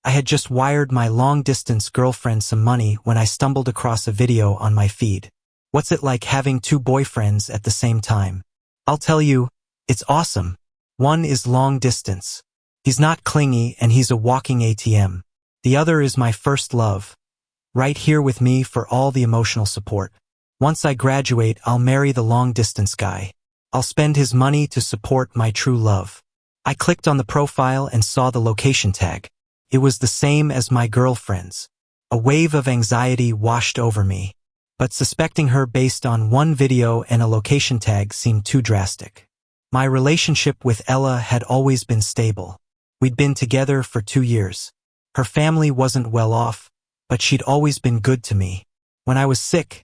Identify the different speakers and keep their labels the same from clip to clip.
Speaker 1: I had just wired my long-distance girlfriend some money when I stumbled across a video on my feed. What's it like having two boyfriends at the same time? I'll tell you, it's awesome. One is long distance. He's not clingy and he's a walking ATM. The other is my first love. Right here with me for all the emotional support. Once I graduate, I'll marry the long-distance guy. I'll spend his money to support my true love. I clicked on the profile and saw the location tag. It was the same as my girlfriend's. A wave of anxiety washed over me. But suspecting her based on one video and a location tag seemed too drastic. My relationship with Ella had always been stable. We'd been together for 2 years. Her family wasn't well off, but she'd always been good to me. When I was sick,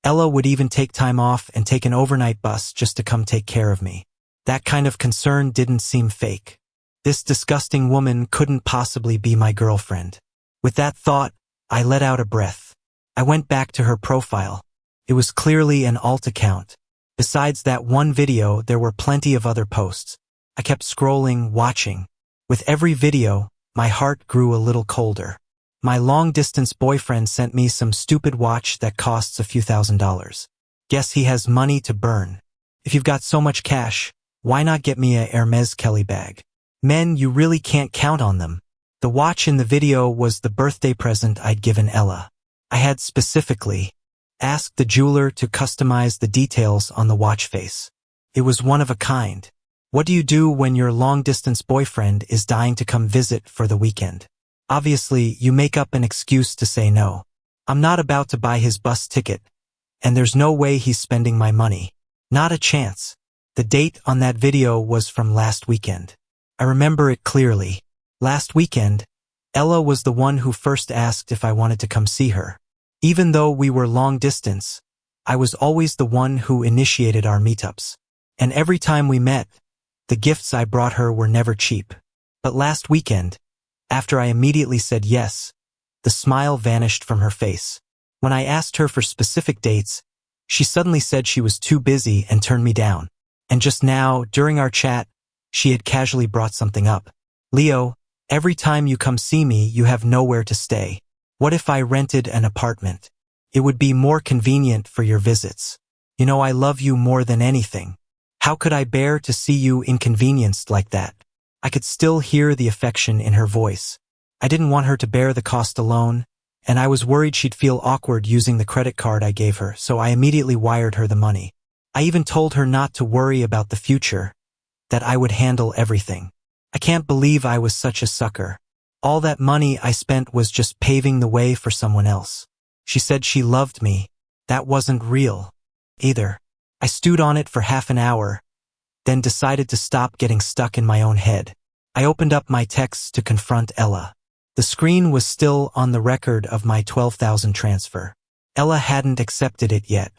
Speaker 1: Ella would even take time off and take an overnight bus just to come take care of me. That kind of concern didn't seem fake. This disgusting woman couldn't possibly be my girlfriend. With that thought, I let out a breath. I went back to her profile. It was clearly an alt account. Besides that one video, there were plenty of other posts. I kept scrolling, watching. With every video, my heart grew a little colder. My long-distance boyfriend sent me some stupid watch that costs a few $1,000s. Guess he has money to burn. If you've got so much cash, why not get me a Hermes Kelly bag? Men, you really can't count on them. The watch in the video was the birthday present I'd given Ella. I had specifically asked the jeweler to customize the details on the watch face. It was one of a kind. What do you do when your long-distance boyfriend is dying to come visit for the weekend? Obviously, you make up an excuse to say no. I'm not about to buy his bus ticket, and there's no way he's spending my money. Not a chance. The date on that video was from last weekend. I remember it clearly. Last weekend, Ella was the one who first asked if I wanted to come see her. Even though we were long distance, I was always the one who initiated our meetups. And every time we met, the gifts I brought her were never cheap. But last weekend, after I immediately said yes, the smile vanished from her face. When I asked her for specific dates, she suddenly said she was too busy and turned me down. And just now, during our chat, she had casually brought something up. Leo, every time you come see me, you have nowhere to stay. What if I rented an apartment? It would be more convenient for your visits. You know I love you more than anything. How could I bear to see you inconvenienced like that? I could still hear the affection in her voice. I didn't want her to bear the cost alone, and I was worried she'd feel awkward using the credit card I gave her, so I immediately wired her the money. I even told her not to worry about the future, that I would handle everything. I can't believe I was such a sucker. All that money I spent was just paving the way for someone else. She said she loved me. That wasn't real, either. I stewed on it for half an hour, then decided to stop getting stuck in my own head. I opened up my texts to confront Ella. The screen was still on the record of my $12,000 transfer. Ella hadn't accepted it yet.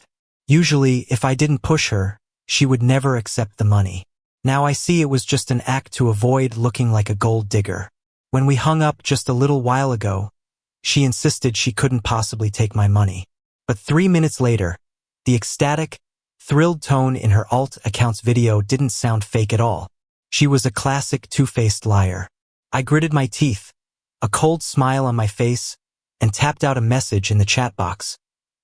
Speaker 1: Usually, if I didn't push her, she would never accept the money. Now I see it was just an act to avoid looking like a gold digger. When we hung up just a little while ago, she insisted she couldn't possibly take my money. But 3 minutes later, the ecstatic, thrilled tone in her alt account's video didn't sound fake at all. She was a classic two-faced liar. I gritted my teeth, a cold smile on my face, and tapped out a message in the chat box,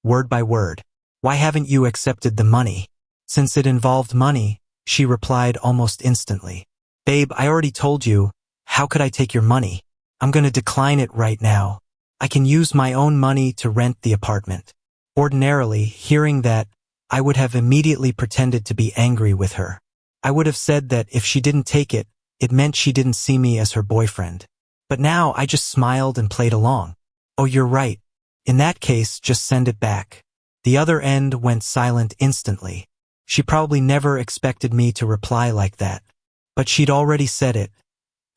Speaker 1: word by word. Why haven't you accepted the money? Since it involved money, she replied almost instantly. Babe, I already told you. How could I take your money? I'm gonna decline it right now. I can use my own money to rent the apartment. Ordinarily, hearing that, I would have immediately pretended to be angry with her. I would have said that if she didn't take it, it meant she didn't see me as her boyfriend. But now I just smiled and played along. Oh, you're right. In that case, just send it back. The other end went silent instantly. She probably never expected me to reply like that. But she'd already said it.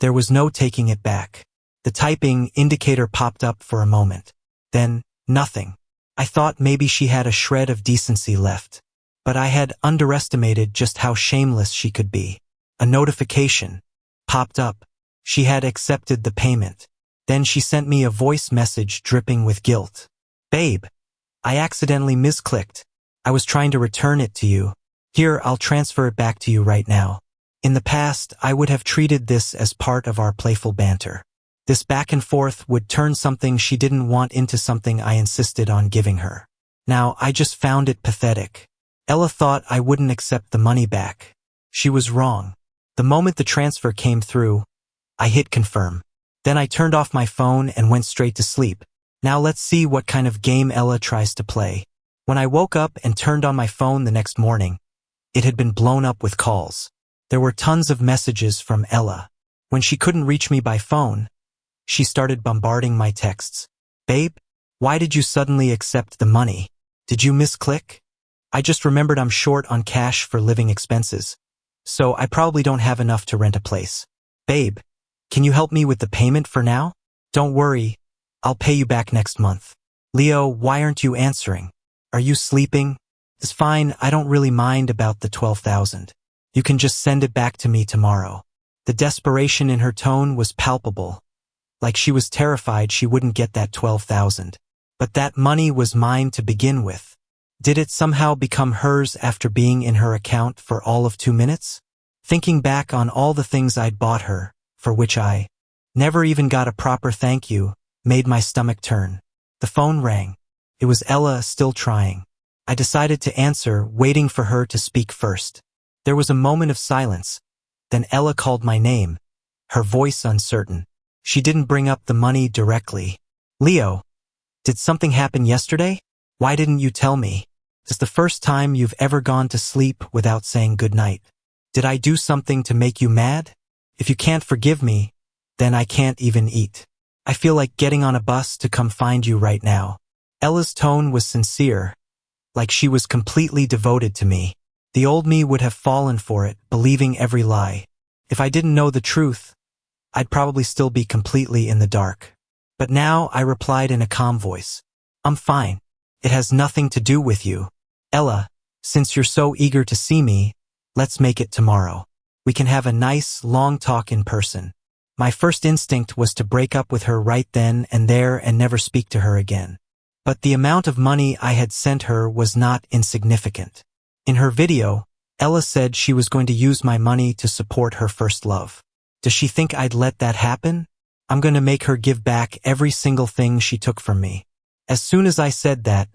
Speaker 1: There was no taking it back. The typing indicator popped up for a moment. Then, nothing. I thought maybe she had a shred of decency left. But I had underestimated just how shameless she could be. A notification popped up. She had accepted the payment. Then she sent me a voice message dripping with guilt. Babe, I accidentally misclicked. I was trying to return it to you. Here, I'll transfer it back to you right now. In the past, I would have treated this as part of our playful banter. This back and forth would turn something she didn't want into something I insisted on giving her. Now, I just found it pathetic. Ella thought I wouldn't accept the money back. She was wrong. The moment the transfer came through, I hit confirm. Then I turned off my phone and went straight to sleep. Now let's see what kind of game Ella tries to play. When I woke up and turned on my phone the next morning, it had been blown up with calls. There were tons of messages from Ella. When she couldn't reach me by phone, she started bombarding my texts. Babe, why did you suddenly accept the money? Did you misclick? I just remembered I'm short on cash for living expenses, so I probably don't have enough to rent a place. Babe, can you help me with the payment for now? Don't worry, I'll pay you back next month. Leo, why aren't you answering? Are you sleeping? It's fine, I don't really mind about the 12,000. You can just send it back to me tomorrow. The desperation in her tone was palpable, like she was terrified she wouldn't get that 12,000. But that money was mine to begin with. Did it somehow become hers after being in her account for all of 2 minutes? Thinking back on all the things I'd bought her, for which I never even got a proper thank you, made my stomach turn. The phone rang. It was Ella, still trying. I decided to answer, waiting for her to speak first. There was a moment of silence. Then Ella called my name, her voice uncertain. She didn't bring up the money directly. Leo, did something happen yesterday? Why didn't you tell me? Is the first time you've ever gone to sleep without saying goodnight? Did I do something to make you mad? If you can't forgive me, then I can't even eat. I feel like getting on a bus to come find you right now. Ella's tone was sincere, like she was completely devoted to me. The old me would have fallen for it, believing every lie. If I didn't know the truth, I'd probably still be completely in the dark. But now I replied in a calm voice. I'm fine. It has nothing to do with you. Ella, since you're so eager to see me, let's make it tomorrow. We can have a nice, long talk in person. My first instinct was to break up with her right then and there and never speak to her again. But the amount of money I had sent her was not insignificant. In her video, Ella said she was going to use my money to support her first love. Does she think I'd let that happen? I'm going to make her give back every single thing she took from me. As soon as I said that,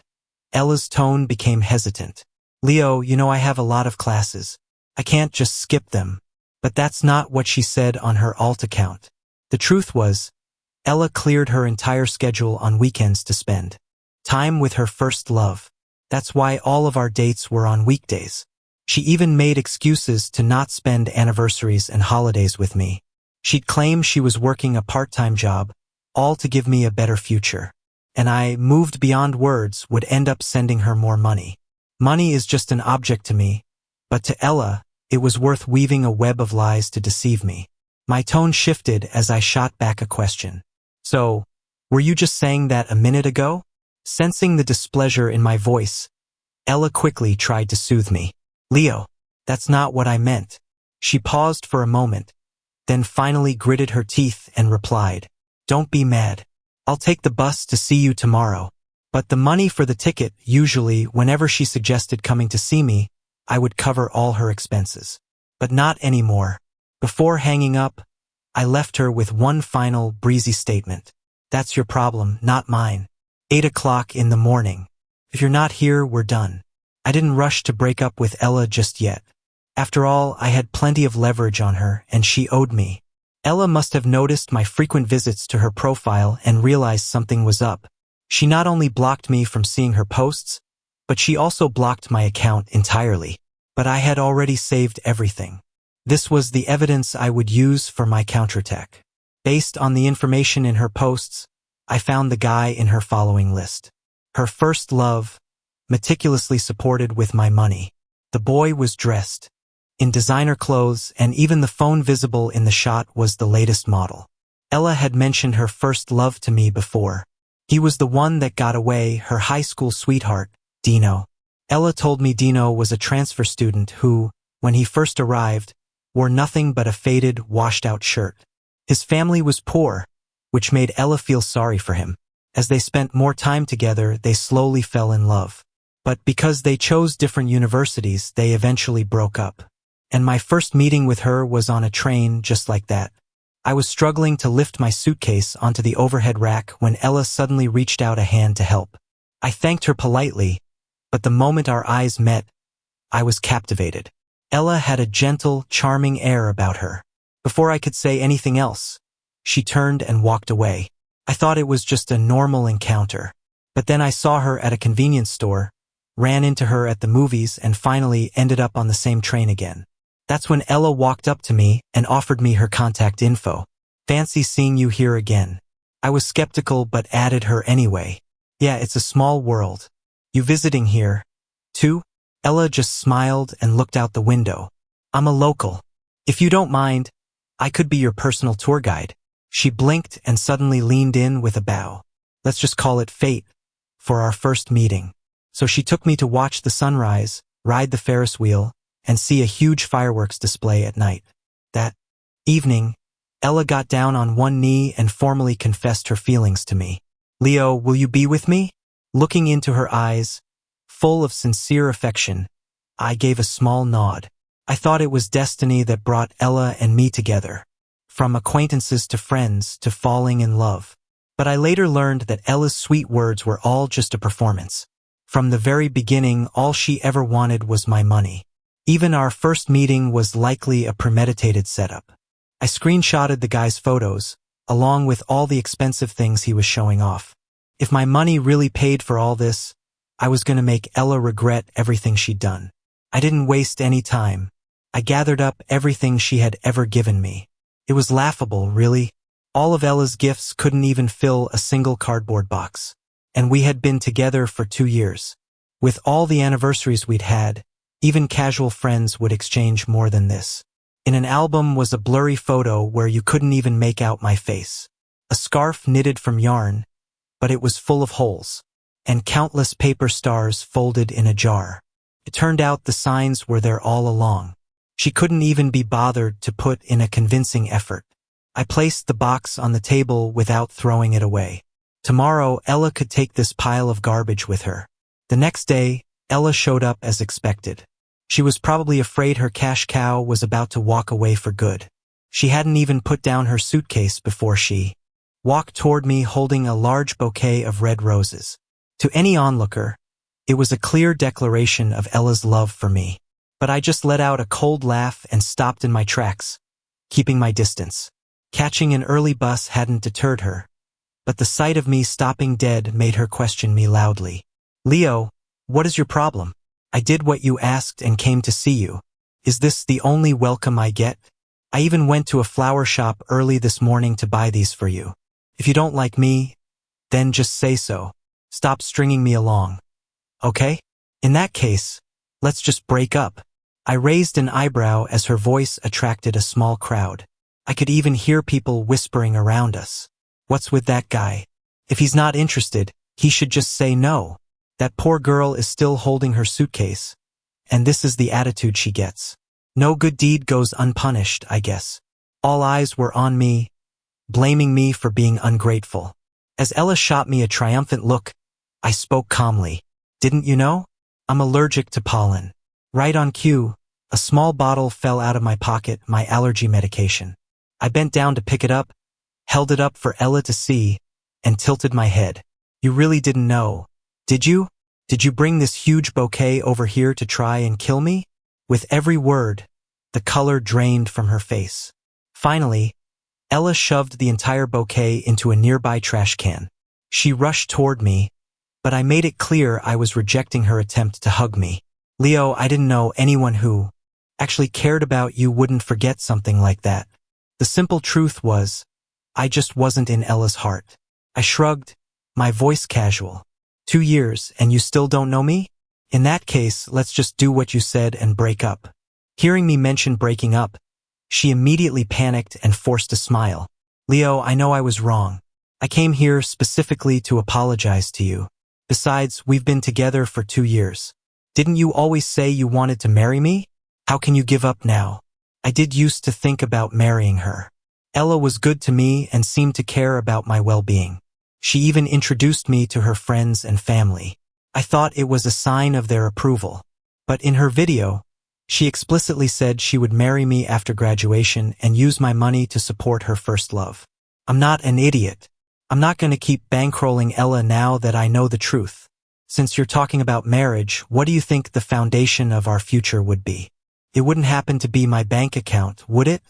Speaker 1: Ella's tone became hesitant. Leo, you know I have a lot of classes. I can't just skip them. But that's not what she said on her alt account. The truth was, Ella cleared her entire schedule on weekends to spend time with her first love. That's why all of our dates were on weekdays. She even made excuses to not spend anniversaries and holidays with me. She'd claim she was working a part-time job, all to give me a better future. And I, moved beyond words, would end up sending her more money. Money is just an object to me, but to Ella, it was worth weaving a web of lies to deceive me. My tone shifted as I shot back a question. So, were you just saying that a minute ago? Sensing the displeasure in my voice, Ella quickly tried to soothe me. Leo, that's not what I meant. She paused for a moment, then finally gritted her teeth and replied, Don't be mad. I'll take the bus to see you tomorrow. But the money for the ticket, usually, whenever she suggested coming to see me, I would cover all her expenses. But not anymore. Before hanging up, I left her with one final, breezy statement. That's your problem, not mine. 8 o'clock in the morning. If you're not here, we're done. I didn't rush to break up with Ella just yet. After all, I had plenty of leverage on her, and she owed me. Ella must have noticed my frequent visits to her profile and realized something was up. She not only blocked me from seeing her posts, but she also blocked my account entirely. But I had already saved everything. This was the evidence I would use for my counterattack. Based on the information in her posts, I found the guy in her following list. Her first love, meticulously supported with my money. The boy was dressed in designer clothes, and even the phone visible in the shot was the latest model. Ella had mentioned her first love to me before. He was the one that got away, her high school sweetheart, Dino. Ella told me Dino was a transfer student who, when he first arrived, wore nothing but a faded, washed-out shirt. His family was poor, which made Ella feel sorry for him. As they spent more time together, they slowly fell in love. But because they chose different universities, they eventually broke up. And my first meeting with her was on a train just like that. I was struggling to lift my suitcase onto the overhead rack when Ella suddenly reached out a hand to help. I thanked her politely, but the moment our eyes met, I was captivated. Ella had a gentle, charming air about her. Before I could say anything else, she turned and walked away. I thought it was just a normal encounter. But then I saw her at a convenience store, ran into her at the movies, and finally ended up on the same train again. That's when Ella walked up to me and offered me her contact info. Fancy seeing you here again. I was skeptical but added her anyway. Yeah, it's a small world. You visiting here, too? Ella just smiled and looked out the window. I'm a local. If you don't mind, I could be your personal tour guide. She blinked and suddenly leaned in with a bow. Let's just call it fate for our first meeting. So she took me to watch the sunrise, ride the Ferris wheel, and see a huge fireworks display at night. That evening, Ella got down on one knee and formally confessed her feelings to me. Leo, will you be with me? Looking into her eyes, full of sincere affection, I gave a small nod. I thought it was destiny that brought Ella and me together. From acquaintances to friends to falling in love. But I later learned that Ella's sweet words were all just a performance. From the very beginning, all she ever wanted was my money. Even our first meeting was likely a premeditated setup. I screenshotted the guy's photos, along with all the expensive things he was showing off. If my money really paid for all this, I was going to make Ella regret everything she'd done. I didn't waste any time. I gathered up everything she had ever given me. It was laughable, really. All of Ella's gifts couldn't even fill a single cardboard box. And we had been together for 2 years. With all the anniversaries we'd had, even casual friends would exchange more than this. In an album was a blurry photo where you couldn't even make out my face. A scarf knitted from yarn, but it was full of holes. And countless paper stars folded in a jar. It turned out the signs were there all along. She couldn't even be bothered to put in a convincing effort. I placed the box on the table without throwing it away. Tomorrow, Ella could take this pile of garbage with her. The next day, Ella showed up as expected. She was probably afraid her cash cow was about to walk away for good. She hadn't even put down her suitcase before she walked toward me holding a large bouquet of red roses. To any onlooker, it was a clear declaration of Ella's love for me. But I just let out a cold laugh and stopped in my tracks, keeping my distance. Catching an early bus hadn't deterred her, but the sight of me stopping dead made her question me loudly. Leo, what is your problem? I did what you asked and came to see you. Is this the only welcome I get? I even went to a flower shop early this morning to buy these for you. If you don't like me, then just say so. Stop stringing me along. Okay? In that case, let's just break up. I raised an eyebrow as her voice attracted a small crowd. I could even hear people whispering around us. What's with that guy? If he's not interested, he should just say no. That poor girl is still holding her suitcase, and this is the attitude she gets. No good deed goes unpunished, I guess. All eyes were on me, blaming me for being ungrateful. As Ella shot me a triumphant look, I spoke calmly. Didn't you know? I'm allergic to pollen. Right on cue, a small bottle fell out of my pocket, my allergy medication. I bent down to pick it up, held it up for Ella to see, and tilted my head. You really didn't know, did you? Did you bring this huge bouquet over here to try and kill me? With every word, the color drained from her face. Finally, Ella shoved the entire bouquet into a nearby trash can. She rushed toward me, but I made it clear I was rejecting her attempt to hug me. Leo, I didn't know anyone who actually cared about you wouldn't forget something like that. The simple truth was, I just wasn't in Ella's heart. I shrugged, my voice casual. 2 years and you still don't know me? In that case, let's just do what you said and break up. Hearing me mention breaking up, she immediately panicked and forced a smile. Leo, I know I was wrong. I came here specifically to apologize to you. Besides, we've been together for 2 years. Didn't you always say you wanted to marry me? How can you give up now? I did used to think about marrying her. Ella was good to me and seemed to care about my well-being. She even introduced me to her friends and family. I thought it was a sign of their approval. But in her video, She explicitly said she would marry me after graduation and use my money to support her first love. I'm not an idiot. I'm not going to keep bankrolling Ella now that I know the truth. Since you're talking about marriage, what do you think the foundation of our future would be? It wouldn't happen to be my bank account, would it?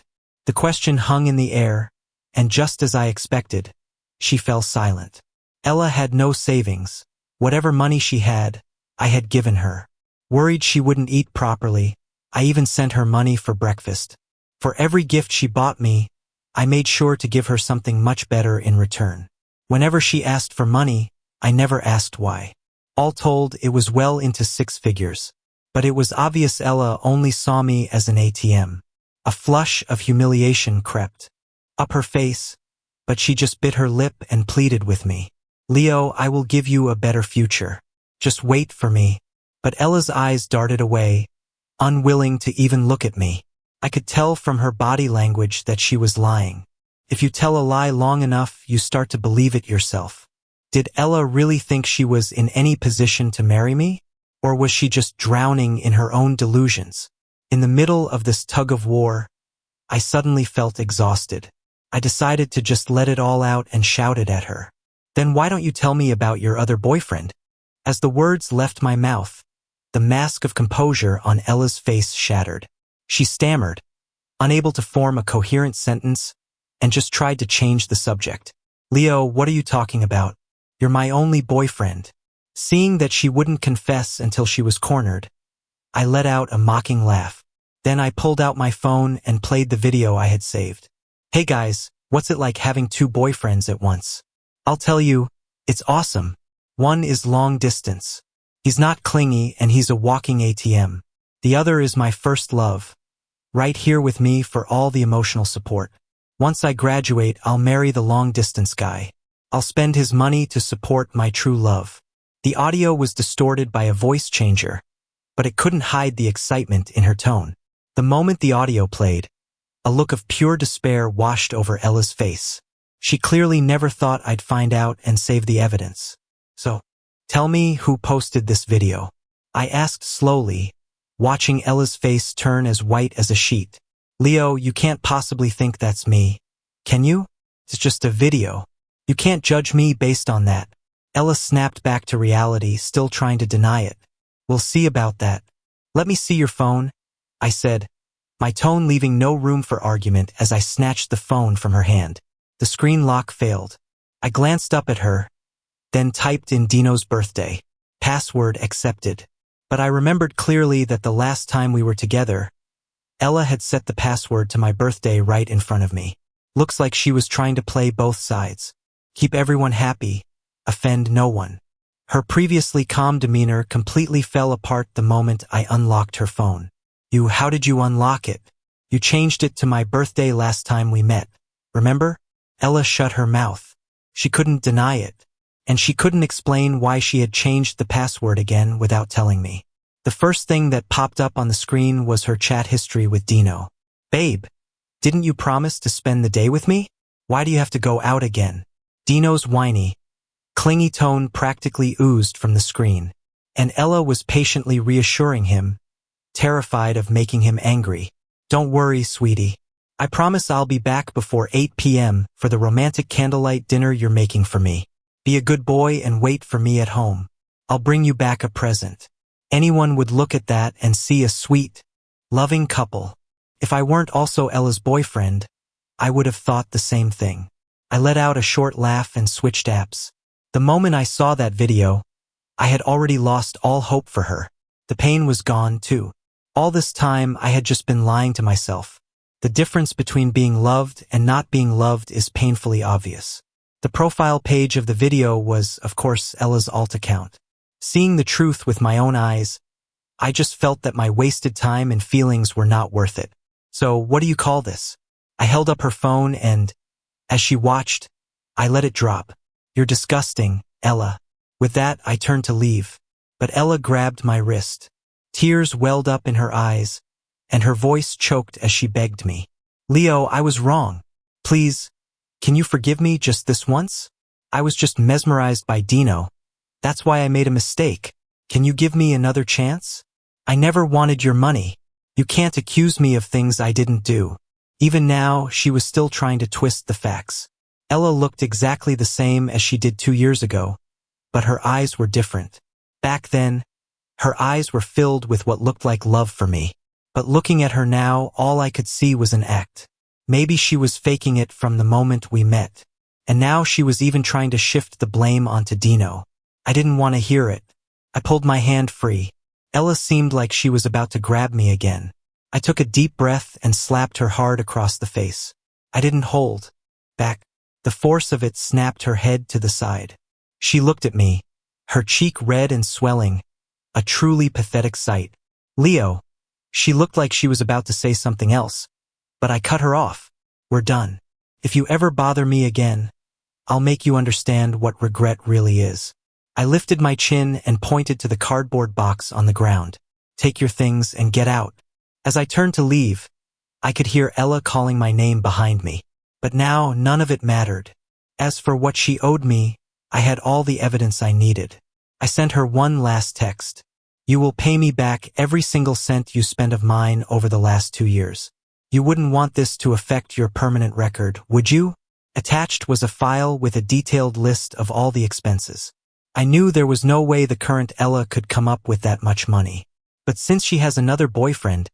Speaker 1: The question hung in the air, and just as I expected, she fell silent. Ella had no savings. Whatever money she had, I had given her. Worried she wouldn't eat properly, I even sent her money for breakfast. For every gift she bought me, I made sure to give her something much better in return. Whenever she asked for money, I never asked why. All told, it was well into 6 figures. But it was obvious Ella only saw me as an ATM. A flush of humiliation crept up her face, but she just bit her lip and pleaded with me. Leo, I will give you a better future. Just wait for me. But Ella's eyes darted away, unwilling to even look at me. I could tell from her body language that she was lying. If you tell a lie long enough, you start to believe it yourself. Did Ella really think she was in any position to marry me? Or was she just drowning in her own delusions? In the middle of this tug of war, I suddenly felt exhausted. I decided to just let it all out and shouted at her. Then why don't you tell me about your other boyfriend? As the words left my mouth, the mask of composure on Ella's face shattered. She stammered, unable to form a coherent sentence, and just tried to change the subject. Leo, what are you talking about? You're my only boyfriend. Seeing that she wouldn't confess until she was cornered, I let out a mocking laugh. Then I pulled out my phone and played the video I had saved. Hey guys, what's it like having 2 boyfriends at once? I'll tell you, it's awesome. One is long distance. He's not clingy and he's a walking ATM. The other is my first love, right here with me for all the emotional support. Once I graduate, I'll marry the long-distance guy. I'll spend his money to support my true love. The audio was distorted by a voice changer, but it couldn't hide the excitement in her tone. The moment the audio played, a look of pure despair washed over Ella's face. She clearly never thought I'd find out and save the evidence. So, tell me who posted this video. I asked slowly, watching Ella's face turn as white as a sheet. Leo, you can't possibly think that's me. Can you? It's just a video. You can't judge me based on that. Ella snapped back to reality, still trying to deny it. We'll see about that. Let me see your phone, I said, my tone leaving no room for argument as I snatched the phone from her hand. The screen lock failed. I glanced up at her, then typed in Dino's birthday. Password accepted. But I remembered clearly that the last time we were together, Ella had set the password to my birthday right in front of me. Looks like she was trying to play both sides. Keep everyone happy, offend no one. Her previously calm demeanor completely fell apart the moment I unlocked her phone. How did you unlock it? You changed it to my birthday last time we met. Remember? Ella shut her mouth. She couldn't deny it. And she couldn't explain why she had changed the password again without telling me. The first thing that popped up on the screen was her chat history with Dino. Babe, didn't you promise to spend the day with me? Why do you have to go out again? Dino's whiny, clingy tone practically oozed from the screen, and Ella was patiently reassuring him, terrified of making him angry. Don't worry, sweetie. I promise I'll be back before 8 p.m. for the romantic candlelight dinner you're making for me. Be a good boy and wait for me at home. I'll bring you back a present. Anyone would look at that and see a sweet, loving couple. If I weren't also Ella's boyfriend, I would have thought the same thing. I let out a short laugh and switched apps. The moment I saw that video, I had already lost all hope for her. The pain was gone too. All this time I had just been lying to myself. The difference between being loved and not being loved is painfully obvious. The profile page of the video was, of course, Ella's alt account. Seeing the truth with my own eyes, I just felt that my wasted time and feelings were not worth it. So, what do you call this? I held up her phone and, as she watched, I let it drop. You're disgusting, Ella. With that, I turned to leave. But Ella grabbed my wrist. Tears welled up in her eyes, and her voice choked as she begged me. Leo, I was wrong. Please, can you forgive me just this once? I was just mesmerized by Dino. That's why I made a mistake. Can you give me another chance? I never wanted your money. You can't accuse me of things I didn't do. Even now, she was still trying to twist the facts. Ella looked exactly the same as she did 2 years ago, but her eyes were different. Back then, her eyes were filled with what looked like love for me. But looking at her now, all I could see was an act. Maybe she was faking it from the moment we met. And now she was even trying to shift the blame onto Dino. I didn't want to hear it. I pulled my hand free. Ella seemed like she was about to grab me again. I took a deep breath and slapped her hard across the face. I didn't hold back. The force of it snapped her head to the side. She looked at me, her cheek red and swelling, a truly pathetic sight. Leo. She looked like she was about to say something else, but I cut her off. We're done. If you ever bother me again, I'll make you understand what regret really is. I lifted my chin and pointed to the cardboard box on the ground. Take your things and get out. As I turned to leave, I could hear Ella calling my name behind me. But now none of it mattered. As for what she owed me, I had all the evidence I needed. I sent her one last text. You will pay me back every single cent you spent of mine over the last 2 years. You wouldn't want this to affect your permanent record, would you? Attached was a file with a detailed list of all the expenses. I knew there was no way the current Ella could come up with that much money. But since she has another boyfriend,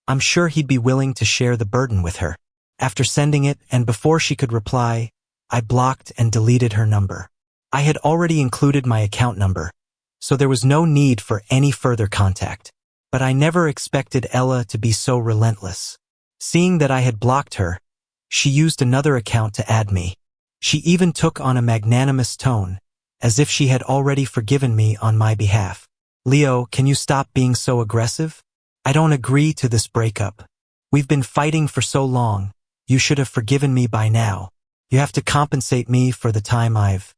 Speaker 1: I'm sure he'd be willing to share the burden with her. After sending it, and before she could reply, I blocked and deleted her number. I had already included my account number, so there was no need for any further contact. But I never expected Ella to be so relentless. Seeing that I had blocked her, she used another account to add me. She even took on a magnanimous tone, as if she had already forgiven me on my behalf. Leo, can you stop being so aggressive? I don't agree to this breakup. We've been fighting for so long. You should have forgiven me by now. You have to compensate me for the time I've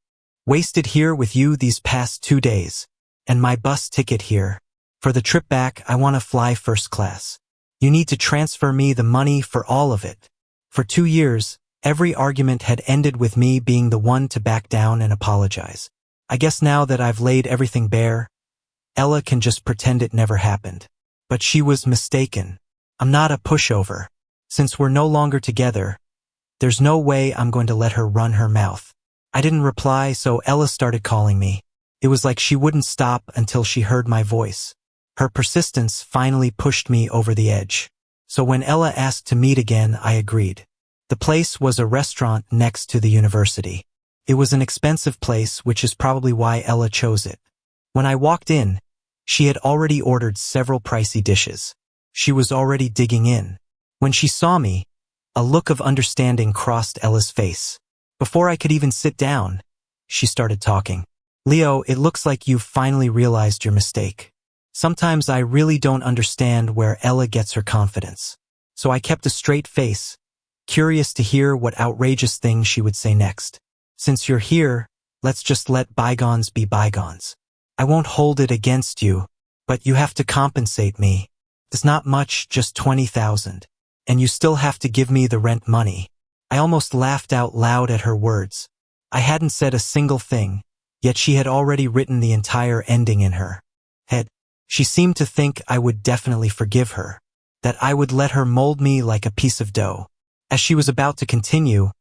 Speaker 1: wasted here with you these past 2 days. And my bus ticket here. For the trip back, I want to fly first class. You need to transfer me the money for all of it. For 2 years, every argument had ended with me being the one to back down and apologize. I guess now that I've laid everything bare, Ella can just pretend it never happened. But she was mistaken. I'm not a pushover. Since we're no longer together, there's no way I'm going to let her run her mouth. I didn't reply, so Ella started calling me. It was like she wouldn't stop until she heard my voice. Her persistence finally pushed me over the edge. So when Ella asked to meet again, I agreed. The place was a restaurant next to the university. It was an expensive place, which is probably why Ella chose it. When I walked in, she had already ordered several pricey dishes. She was already digging in. When she saw me, a look of understanding crossed Ella's face. Before I could even sit down, she started talking. Leo, it looks like you've finally realized your mistake. Sometimes I really don't understand where Ella gets her confidence. So I kept a straight face, curious to hear what outrageous thing she would say next. Since you're here, let's just let bygones be bygones. I won't hold it against you, but you have to compensate me. It's not much, just 20,000. And you still have to give me the rent money. I almost laughed out loud at her words. I hadn't said a single thing, yet she had already written the entire ending in her head. She seemed to think I would definitely forgive her, that I would let her mold me like a piece of dough. As she was about to continue,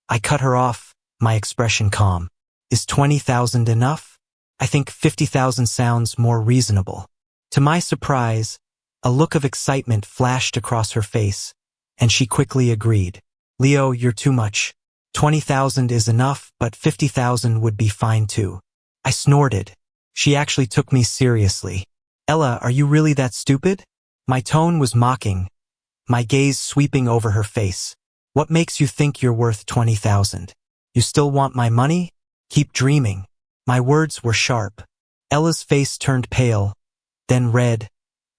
Speaker 1: I cut her off, my expression calm. Is 20,000 enough? I think 50,000 sounds more reasonable. To my surprise, a look of excitement flashed across her face, and she quickly agreed. Leo, you're too much. 20,000 is enough, but 50,000 would be fine too. I snorted. She actually took me seriously. Ella, are you really that stupid? My tone was mocking, my gaze sweeping over her face. What makes you think you're worth 20,000? You still want my money? Keep dreaming. My words were sharp. Ella's face turned pale, then red,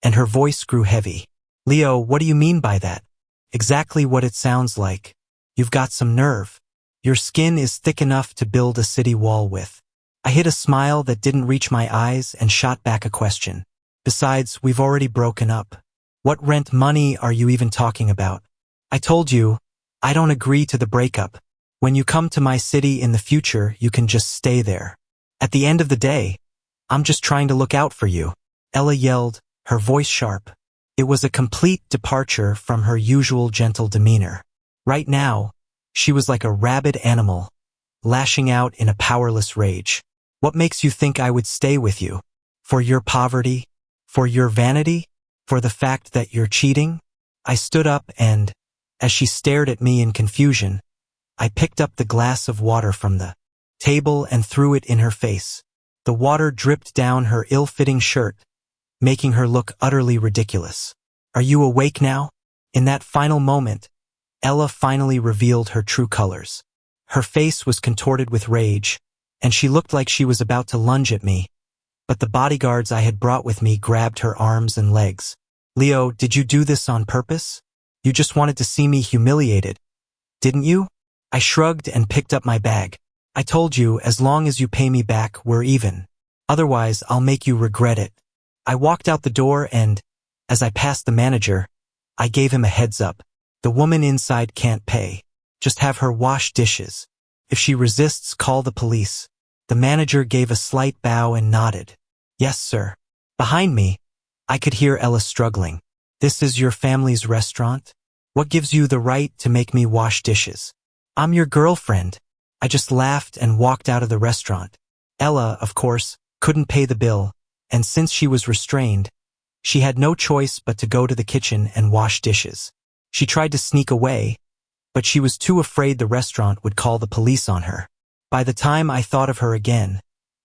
Speaker 1: and her voice grew heavy. Leo, what do you mean by that? Exactly what it sounds like. You've got some nerve. Your skin is thick enough to build a city wall with. I hid a smile that didn't reach my eyes and shot back a question. Besides, we've already broken up. What rent money are you even talking about? I told you, I don't agree to the breakup. When you come to my city in the future, you can just stay there. At the end of the day, I'm just trying to look out for you. Ella yelled, her voice sharp. It was a complete departure from her usual gentle demeanor. Right now, she was like a rabid animal, lashing out in a powerless rage. What makes you think I would stay with you? For your poverty? For your vanity? For the fact that you're cheating? I stood up and, as she stared at me in confusion, I picked up the glass of water from the table and threw it in her face. The water dripped down her ill-fitting shirt, making her look utterly ridiculous. Are you awake now? In that final moment, Ella finally revealed her true colors. Her face was contorted with rage, and she looked like she was about to lunge at me, but the bodyguards I had brought with me grabbed her arms and legs. Leo, did you do this on purpose? You just wanted to see me humiliated, didn't you? I shrugged and picked up my bag. I told you, as long as you pay me back, we're even. Otherwise, I'll make you regret it. I walked out the door and, as I passed the manager, I gave him a heads up. The woman inside can't pay. Just have her wash dishes. If she resists, call the police. The manager gave a slight bow and nodded. Yes, sir. Behind me, I could hear Ella struggling. This is your family's restaurant? What gives you the right to make me wash dishes? I'm your girlfriend. I just laughed and walked out of the restaurant. Ella, of course, couldn't pay the bill, and since she was restrained, she had no choice but to go to the kitchen and wash dishes. She tried to sneak away, but she was too afraid the restaurant would call the police on her. By the time I thought of her again,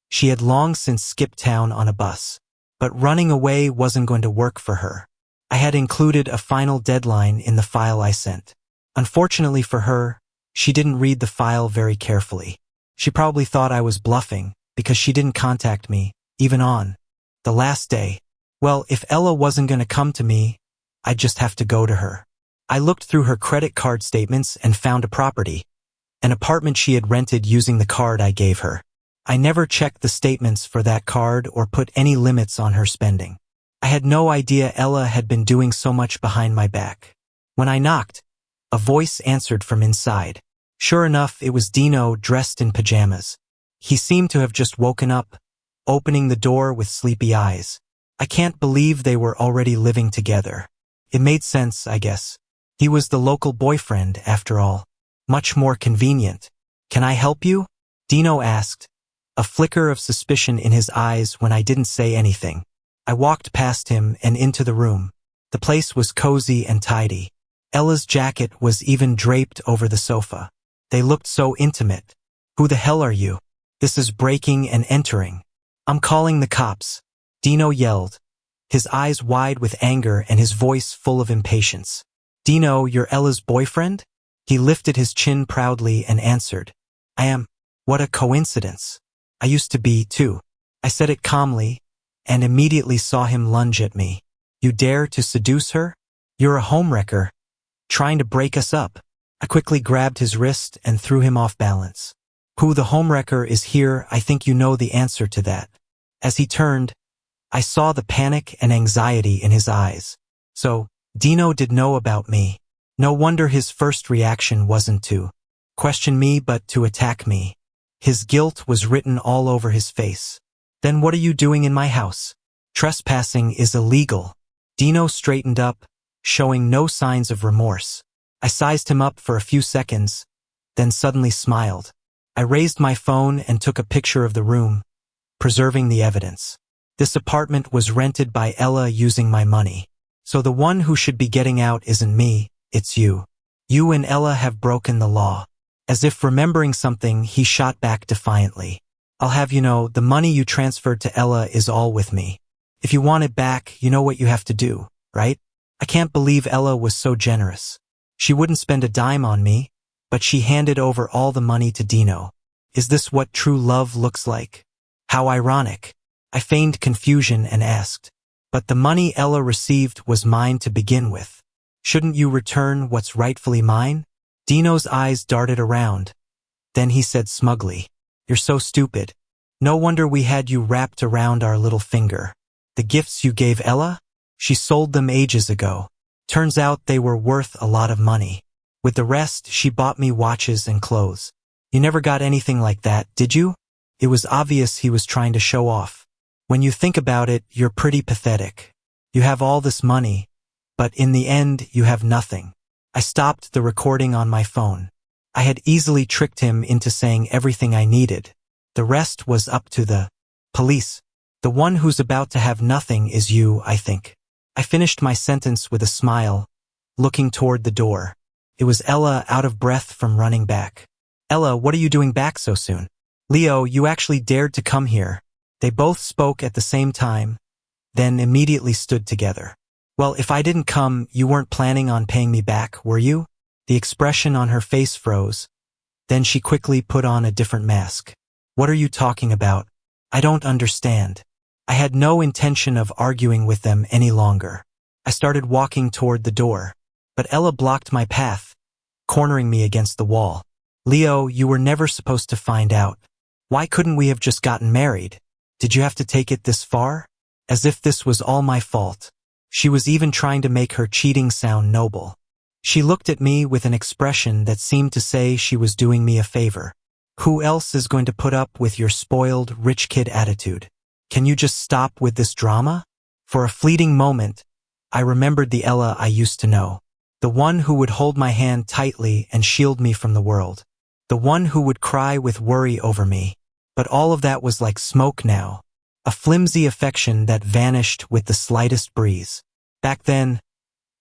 Speaker 1: she had long since skipped town on a bus. But running away wasn't going to work for her. I had included a final deadline in the file I sent. Unfortunately for her, she didn't read the file very carefully. She probably thought I was bluffing because she didn't contact me, even on the last day. Well, if Ella wasn't going to come to me, I'd just have to go to her. I looked through her credit card statements and found a property, an apartment she had rented using the card I gave her. I never checked the statements for that card or put any limits on her spending. I had no idea Ella had been doing so much behind my back. When I knocked, a voice answered from inside. Sure enough, it was Dino dressed in pajamas. He seemed to have just woken up, opening the door with sleepy eyes. I can't believe they were already living together. It made sense, I guess. He was the local boyfriend, after all. Much more convenient. Can I help you? Dino asked, a flicker of suspicion in his eyes when I didn't say anything. I walked past him and into the room. The place was cozy and tidy. Ella's jacket was even draped over the sofa. They looked so intimate. Who the hell are you? This is breaking and entering. I'm calling the cops. Dino yelled, his eyes wide with anger and his voice full of impatience. Dino, you're Ella's boyfriend? He lifted his chin proudly and answered, I am. What a coincidence. I used to be, too. I said it calmly, and immediately saw him lunge at me. You dare to seduce her? You're a homewrecker, trying to break us up. I quickly grabbed his wrist and threw him off balance. Who the homewrecker is here, I think you know the answer to that. As he turned, I saw the panic and anxiety in his eyes. So, Dino did know about me. No wonder his first reaction wasn't to question me but to attack me. His guilt was written all over his face. Then what are you doing in my house? Trespassing is illegal. Dino straightened up, showing no signs of remorse. I sized him up for a few seconds, then suddenly smiled. I raised my phone and took a picture of the room, preserving the evidence. This apartment was rented by Ella using my money. So the one who should be getting out isn't me, it's you. You and Ella have broken the law. As if remembering something, he shot back defiantly. I'll have you know, the money you transferred to Ella is all with me. If you want it back, you know what you have to do, right? I can't believe Ella was so generous. She wouldn't spend a dime on me, but she handed over all the money to Dino. Is this what true love looks like? How ironic. I feigned confusion and asked, but the money Ella received was mine to begin with. Shouldn't you return what's rightfully mine? Dino's eyes darted around. Then he said smugly, You're so stupid. No wonder we had you wrapped around our little finger. The gifts you gave Ella? She sold them ages ago. Turns out they were worth a lot of money. With the rest, she bought me watches and clothes. You never got anything like that, did you? It was obvious he was trying to show off. When you think about it, you're pretty pathetic. You have all this money, But in the end, you have nothing. I stopped the recording on my phone. I had easily tricked him into saying everything I needed. The rest was up to the police. The one who's about to have nothing is you, I think. I finished my sentence with a smile, looking toward the door. It was Ella, out of breath from running back. Ella, what are you doing back so soon? Leo, you actually dared to come here. They both spoke at the same time, then immediately stood together. Well, if I didn't come, you weren't planning on paying me back, were you? The expression on her face froze. Then she quickly put on a different mask. What are you talking about? I don't understand. I had no intention of arguing with them any longer. I started walking toward the door, but Ella blocked my path, cornering me against the wall. Leo, you were never supposed to find out. Why couldn't we have just gotten married? Did you have to take it this far? As if this was all my fault. She was even trying to make her cheating sound noble. She looked at me with an expression that seemed to say she was doing me a favor. Who else is going to put up with your spoiled, rich kid attitude? Can you just stop with this drama? For a fleeting moment, I remembered the Ella I used to know. The one who would hold my hand tightly and shield me from the world. The one who would cry with worry over me. But all of that was like smoke now. A flimsy affection that vanished with the slightest breeze. Back then,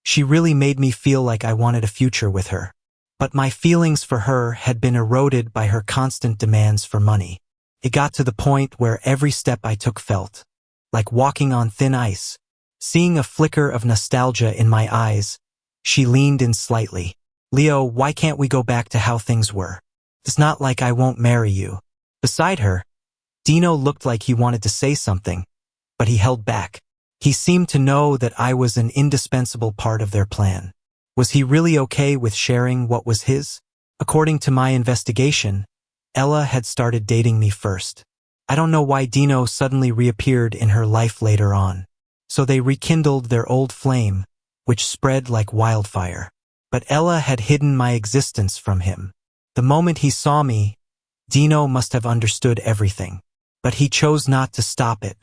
Speaker 1: she really made me feel like I wanted a future with her. But my feelings for her had been eroded by her constant demands for money. It got to the point where every step I took felt like walking on thin ice. Seeing a flicker of nostalgia in my eyes, she leaned in slightly. Leo, why can't we go back to how things were? It's not like I won't marry you. Beside her, Dino looked like he wanted to say something, but he held back. He seemed to know that I was an indispensable part of their plan. Was he really okay with sharing what was his? According to my investigation, Ella had started dating me first. I don't know why Dino suddenly reappeared in her life later on. So they rekindled their old flame, which spread like wildfire. But Ella had hidden my existence from him. The moment he saw me, Dino must have understood everything. But he chose not to stop it.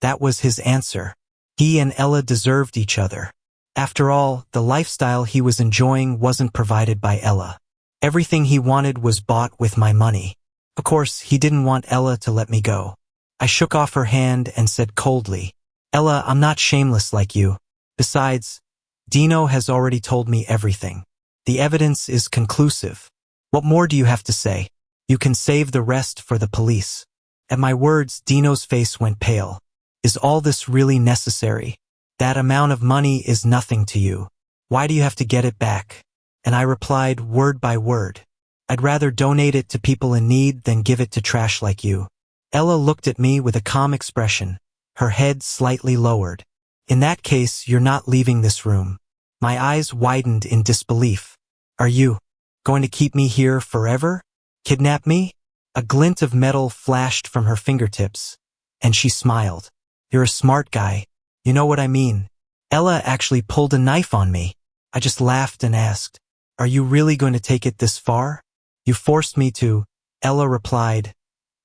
Speaker 1: That was his answer. He and Ella deserved each other. After all, the lifestyle he was enjoying wasn't provided by Ella. Everything he wanted was bought with my money. Of course, he didn't want Ella to let me go. I shook off her hand and said coldly, Ella, I'm not shameless like you. Besides, Dino has already told me everything. The evidence is conclusive. What more do you have to say? You can save the rest for the police. At my words, Dino's face went pale. Is all this really necessary? That amount of money is nothing to you. Why do you have to get it back? And I replied word by word. I'd rather donate it to people in need than give it to trash like you. Ella looked at me with a calm expression, her head slightly lowered. In that case, you're not leaving this room. My eyes widened in disbelief. Are you going to keep me here forever? Kidnap me? A glint of metal flashed from her fingertips, and she smiled. You're a smart guy. You know what I mean. Ella actually pulled a knife on me. I just laughed and asked, are you really going to take it this far? You forced me to, Ella replied,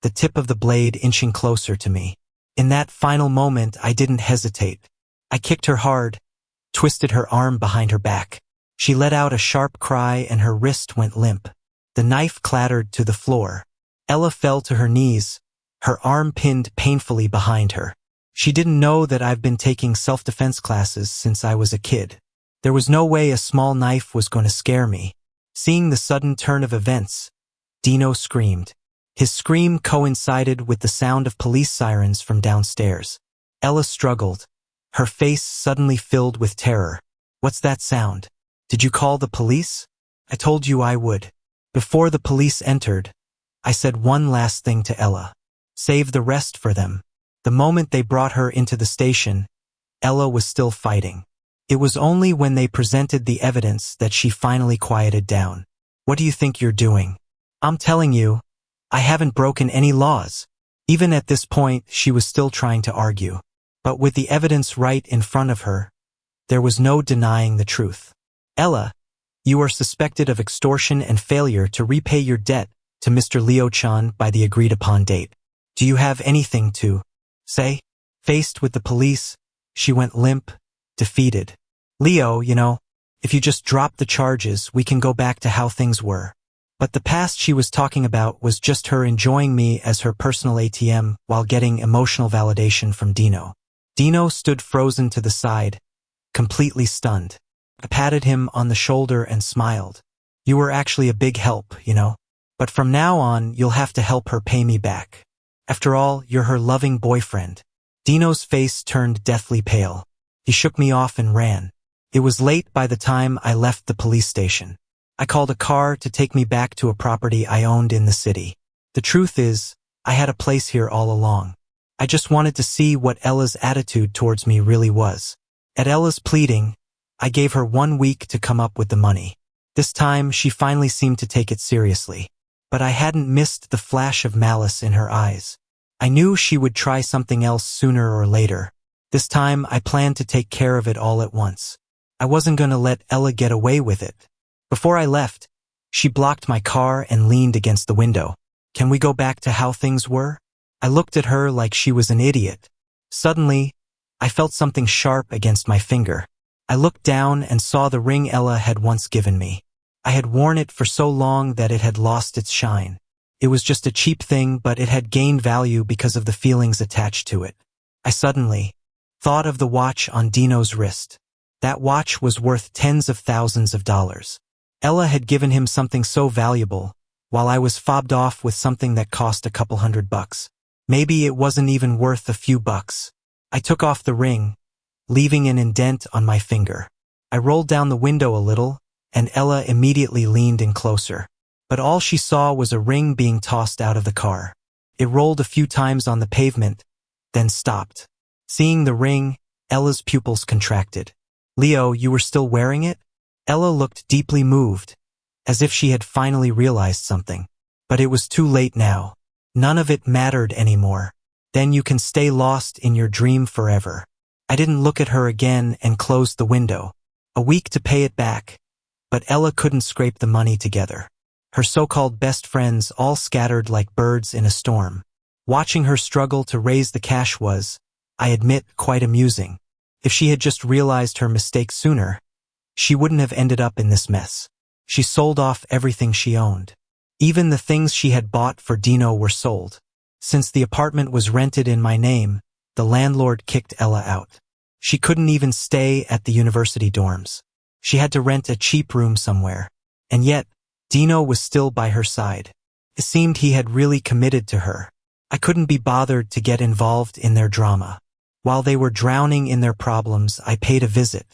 Speaker 1: the tip of the blade inching closer to me. In that final moment, I didn't hesitate. I kicked her hard, twisted her arm behind her back. She let out a sharp cry and her wrist went limp. The knife clattered to the floor. Ella fell to her knees, her arm pinned painfully behind her. She didn't know that I've been taking self-defense classes since I was a kid. There was no way a small knife was going to scare me. Seeing the sudden turn of events, Dino screamed. His scream coincided with the sound of police sirens from downstairs. Ella struggled, her face suddenly filled with terror. What's that sound? Did you call the police? I told you I would. Before the police entered, I said one last thing to Ella. Save the rest for them. The moment they brought her into the station, Ella was still fighting. It was only when they presented the evidence that she finally quieted down. What do you think you're doing? I'm telling you, I haven't broken any laws. Even at this point, she was still trying to argue. But with the evidence right in front of her, there was no denying the truth. Ella, you are suspected of extortion and failure to repay your debt to Mr. Leo-chan by the agreed-upon date. Do you have anything to say? Faced with the police, she went limp, defeated. Leo, if you just drop the charges, we can go back to how things were. But the past she was talking about was just her enjoying me as her personal ATM while getting emotional validation from Dino. Dino stood frozen to the side, completely stunned. I patted him on the shoulder and smiled. You were actually a big help, But from now on, you'll have to help her pay me back. After all, you're her loving boyfriend. Dino's face turned deathly pale. He shook me off and ran. It was late by the time I left the police station. I called a car to take me back to a property I owned in the city. The truth is, I had a place here all along. I just wanted to see what Ella's attitude towards me really was. At Ella's pleading, I gave her 1 week to come up with the money. This time, she finally seemed to take it seriously. But I hadn't missed the flash of malice in her eyes. I knew she would try something else sooner or later. This time, I planned to take care of it all at once. I wasn't going to let Ella get away with it. Before I left, she blocked my car and leaned against the window. Can we go back to how things were? I looked at her like she was an idiot. Suddenly, I felt something sharp against my finger. I looked down and saw the ring Ella had once given me. I had worn it for so long that it had lost its shine. It was just a cheap thing, but it had gained value because of the feelings attached to it. I suddenly thought of the watch on Dino's wrist. That watch was worth tens of thousands of dollars. Ella had given him something so valuable, while I was fobbed off with something that cost a couple $100. Maybe it wasn't even worth a few bucks. I took off the ring, leaving an indent on my finger. I rolled down the window a little, and Ella immediately leaned in closer. But all she saw was a ring being tossed out of the car. It rolled a few times on the pavement, then stopped. Seeing the ring, Ella's pupils contracted. Leo, you were still wearing it? Ella looked deeply moved, as if she had finally realized something. But it was too late now. None of it mattered anymore. Then you can stay lost in your dream forever. I didn't look at her again and closed the window. A week to pay it back. But Ella couldn't scrape the money together. Her so-called best friends all scattered like birds in a storm. Watching her struggle to raise the cash was, I admit, quite amusing. If she had just realized her mistake sooner, she wouldn't have ended up in this mess. She sold off everything she owned. Even the things she had bought for Dino were sold. Since the apartment was rented in my name, the landlord kicked Ella out. She couldn't even stay at the university dorms. She had to rent a cheap room somewhere. And yet, Dino was still by her side. It seemed he had really committed to her. I couldn't be bothered to get involved in their drama. While they were drowning in their problems, I paid a visit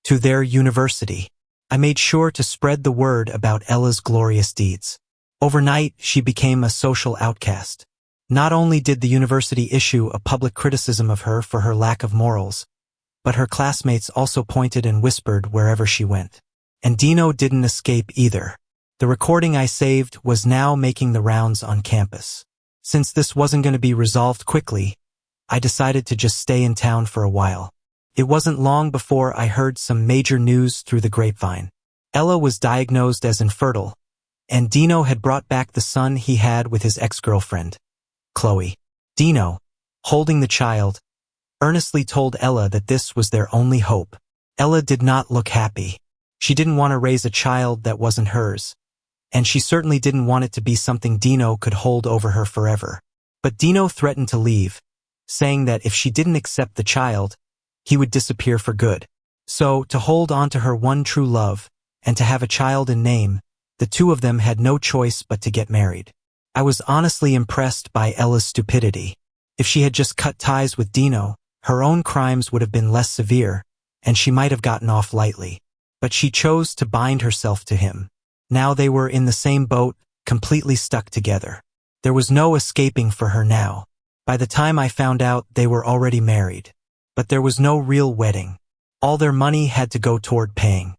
Speaker 1: to their university. I made sure to spread the word about Ella's glorious deeds. Overnight, she became a social outcast. Not only did the university issue a public criticism of her for her lack of morals, but her classmates also pointed and whispered wherever she went. And Dino didn't escape either. The recording I saved was now making the rounds on campus. Since this wasn't going to be resolved quickly, I decided to just stay in town for a while. It wasn't long before I heard some major news through the grapevine. Ella was diagnosed as infertile, and Dino had brought back the son he had with his ex-girlfriend, Chloe. Dino, holding the child, earnestly told Ella that this was their only hope. Ella did not look happy. She didn't want to raise a child that wasn't hers, and she certainly didn't want it to be something Dino could hold over her forever. But Dino threatened to leave, saying that if she didn't accept the child, he would disappear for good. So, to hold on to her one true love, and to have a child in name, the two of them had no choice but to get married. I was honestly impressed by Ella's stupidity. If she had just cut ties with Dino, her own crimes would have been less severe, and she might have gotten off lightly. But she chose to bind herself to him. Now they were in the same boat, completely stuck together. There was no escaping for her now. By the time I found out, they were already married. But there was no real wedding. All their money had to go toward paying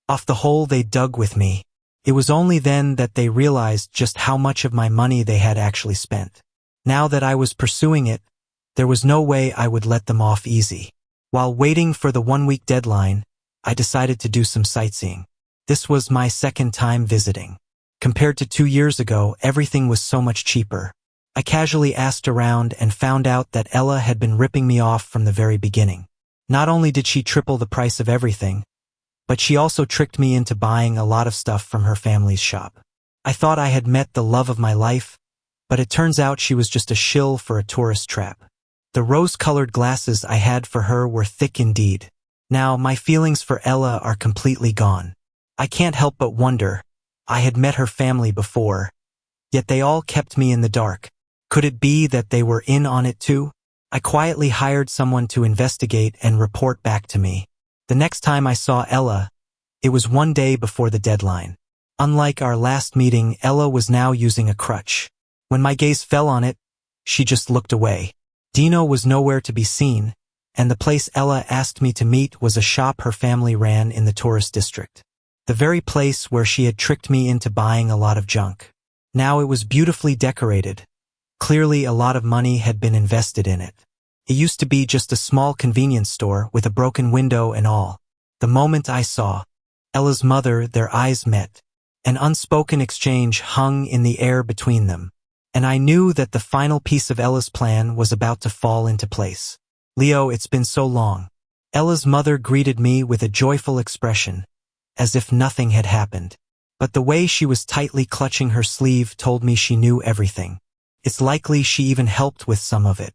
Speaker 1: off the hole they dug with me. It was only then that they realized just how much of my money they had actually spent. Now that I was pursuing it, there was no way I would let them off easy. While waiting for the 1-week deadline, I decided to do some sightseeing. This was my second time visiting. Compared to 2 years ago, everything was so much cheaper. I casually asked around and found out that Ella had been ripping me off from the very beginning. Not only did she triple the price of everything, but she also tricked me into buying a lot of stuff from her family's shop. I thought I had met the love of my life, but it turns out she was just a shill for a tourist trap. The rose-colored glasses I had for her were thick indeed. Now, my feelings for Ella are completely gone. I can't help but wonder, I had met her family before, yet they all kept me in the dark. Could it be that they were in on it too? I quietly hired someone to investigate and report back to me. The next time I saw Ella, it was one day before the deadline. Unlike our last meeting, Ella was now using a crutch. When my gaze fell on it, she just looked away. Dino was nowhere to be seen, and the place Ella asked me to meet was a shop her family ran in the tourist district. The very place where she had tricked me into buying a lot of junk. Now it was beautifully decorated. Clearly a lot of money had been invested in it. It used to be just a small convenience store with a broken window and all. The moment I saw Ella's mother, their eyes met. An unspoken exchange hung in the air between them, and I knew that the final piece of Ella's plan was about to fall into place. "Leo, it's been so long." Ella's mother greeted me with a joyful expression, as if nothing had happened. But the way she was tightly clutching her sleeve told me she knew everything. It's likely she even helped with some of it.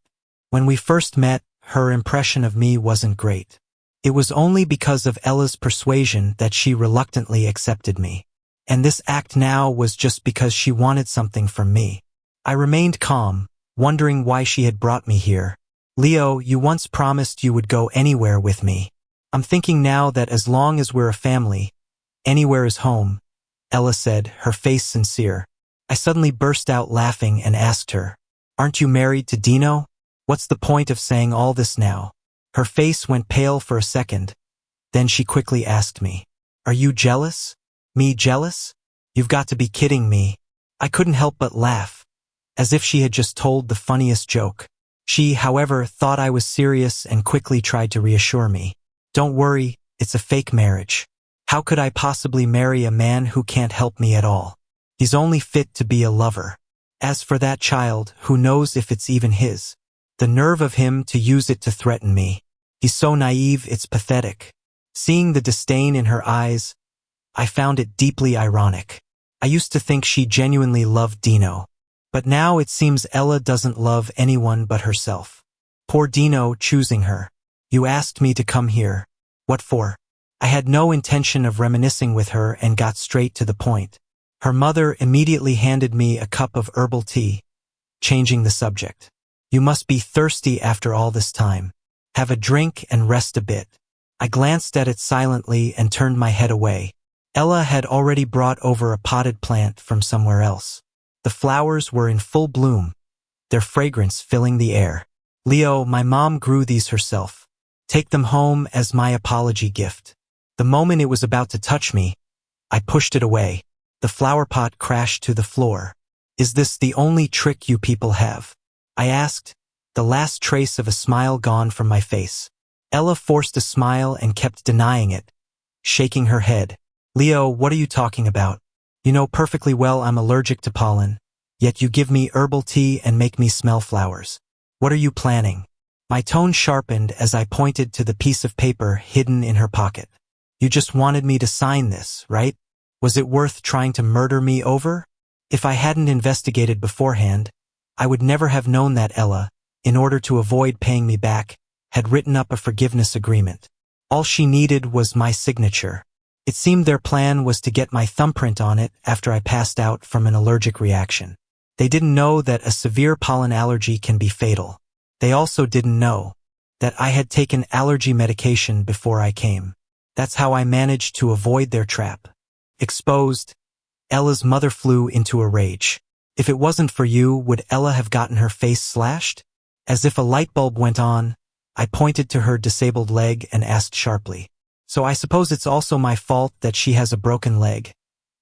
Speaker 1: When we first met, her impression of me wasn't great. It was only because of Ella's persuasion that she reluctantly accepted me. And this act now was just because she wanted something from me. I remained calm, wondering why she had brought me here. "Leo, you once promised you would go anywhere with me. I'm thinking now that as long as we're a family, anywhere is home," Ella said, her face sincere. I suddenly burst out laughing and asked her, "Aren't you married to Dino? What's the point of saying all this now?" Her face went pale for a second. Then she quickly asked me, "Are you jealous?" "Me jealous? You've got to be kidding me." I couldn't help but laugh, as if she had just told the funniest joke. She, however, thought I was serious and quickly tried to reassure me. "Don't worry, it's a fake marriage. How could I possibly marry a man who can't help me at all? He's only fit to be a lover. As for that child, who knows if it's even his? The nerve of him to use it to threaten me. He's so naive, it's pathetic." Seeing the disdain in her eyes, I found it deeply ironic. I used to think she genuinely loved Dino, but now it seems Ella doesn't love anyone but herself. Poor Dino choosing her. "You asked me to come here. What for?" I had no intention of reminiscing with her and got straight to the point. Her mother immediately handed me a cup of herbal tea, changing the subject. "You must be thirsty after all this time. Have a drink and rest a bit." I glanced at it silently and turned my head away. Ella had already brought over a potted plant from somewhere else. The flowers were in full bloom, their fragrance filling the air. "Leo, my mom grew these herself. Take them home as my apology gift." The moment it was about to touch me, I pushed it away. The flower pot crashed to the floor. "Is this the only trick you people have?" I asked, the last trace of a smile gone from my face. Ella forced a smile and kept denying it, shaking her head. "Leo, what are you talking about? You know perfectly well I'm allergic to pollen, yet you give me herbal tea and make me smell flowers. What are you planning?" My tone sharpened as I pointed to the piece of paper hidden in her pocket. "You just wanted me to sign this, right? Was it worth trying to murder me over?" If I hadn't investigated beforehand, I would never have known that Ella, in order to avoid paying me back, had written up a forgiveness agreement. All she needed was my signature. It seemed their plan was to get my thumbprint on it after I passed out from an allergic reaction. They didn't know that a severe pollen allergy can be fatal. They also didn't know that I had taken allergy medication before I came. That's how I managed to avoid their trap. Exposed, Ella's mother flew into a rage. "If it wasn't for you, would Ella have gotten her face slashed?" As if a light bulb went on, I pointed to her disabled leg and asked sharply, "So I suppose it's also my fault that she has a broken leg,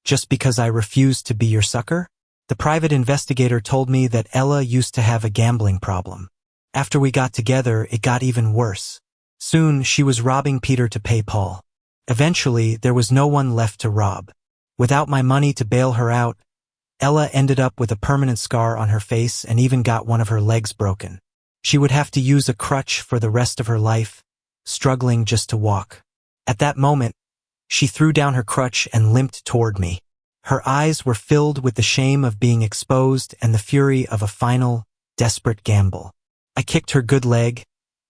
Speaker 1: just because I refused to be your sucker?" The private investigator told me that Ella used to have a gambling problem. After we got together, it got even worse. Soon, she was robbing Peter to pay Paul. Eventually, there was no one left to rob. Without my money to bail her out, Ella ended up with a permanent scar on her face and even got one of her legs broken. She would have to use a crutch for the rest of her life, struggling just to walk. At that moment, she threw down her crutch and limped toward me. Her eyes were filled with the shame of being exposed and the fury of a final, desperate gamble. I kicked her good leg,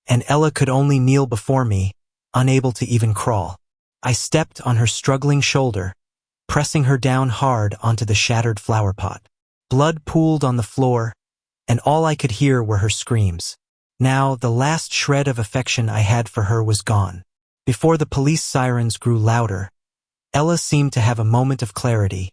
Speaker 1: and Ella could only kneel before me, unable to even crawl. I stepped on her struggling shoulder, pressing her down hard onto the shattered flower pot. Blood pooled on the floor, and all I could hear were her screams. Now, the last shred of affection I had for her was gone. Before the police sirens grew louder, Ella seemed to have a moment of clarity,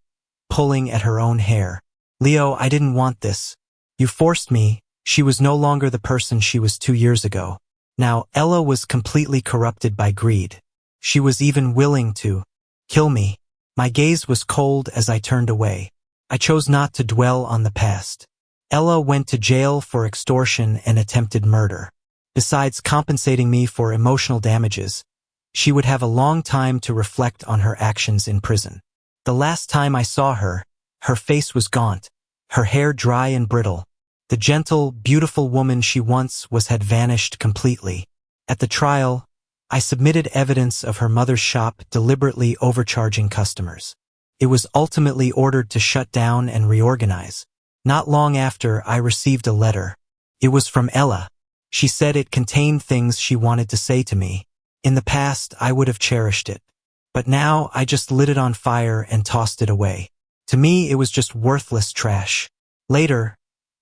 Speaker 1: pulling at her own hair. "Leo, I didn't want this. You forced me." She was no longer the person she was 2 years ago. Now, Ella was completely corrupted by greed. She was even willing to kill me. My gaze was cold as I turned away. I chose not to dwell on the past. Ella went to jail for extortion and attempted murder. Besides compensating me for emotional damages, she would have a long time to reflect on her actions in prison. The last time I saw her, her face was gaunt, her hair dry and brittle. The gentle, beautiful woman she once was had vanished completely. At the trial, I submitted evidence of her mother's shop deliberately overcharging customers. It was ultimately ordered to shut down and reorganize. Not long after, I received a letter. It was from Ella. She said it contained things she wanted to say to me. In the past, I would have cherished it. But now, I just lit it on fire and tossed it away. To me, it was just worthless trash. Later,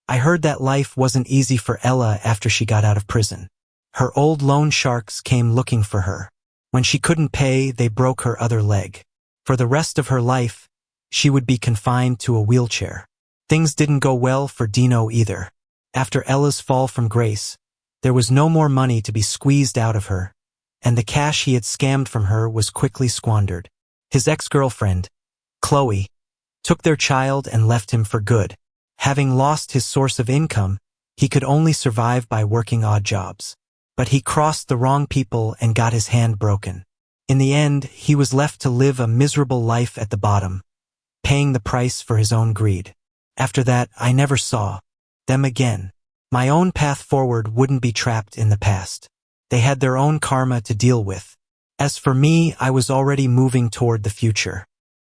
Speaker 1: I heard that life wasn't easy for Ella after she got out of prison. Her old loan sharks came looking for her. When she couldn't pay, they broke her other leg. For the rest of her life, she would be confined to a wheelchair. Things didn't go well for Dino either. After Ella's fall from grace, there was no more money to be squeezed out of her, and the cash he had scammed from her was quickly squandered. His ex-girlfriend, Chloe, took their child and left him for good. Having lost his source of income, he could only survive by working odd jobs. But he crossed the wrong people and got his hand broken. In the end, he was left to live a miserable life at the bottom, paying the price for his own greed. After that, I never saw them again. My own path forward wouldn't be trapped in the past. They had their own karma to deal with. As for me, I was already moving toward the future.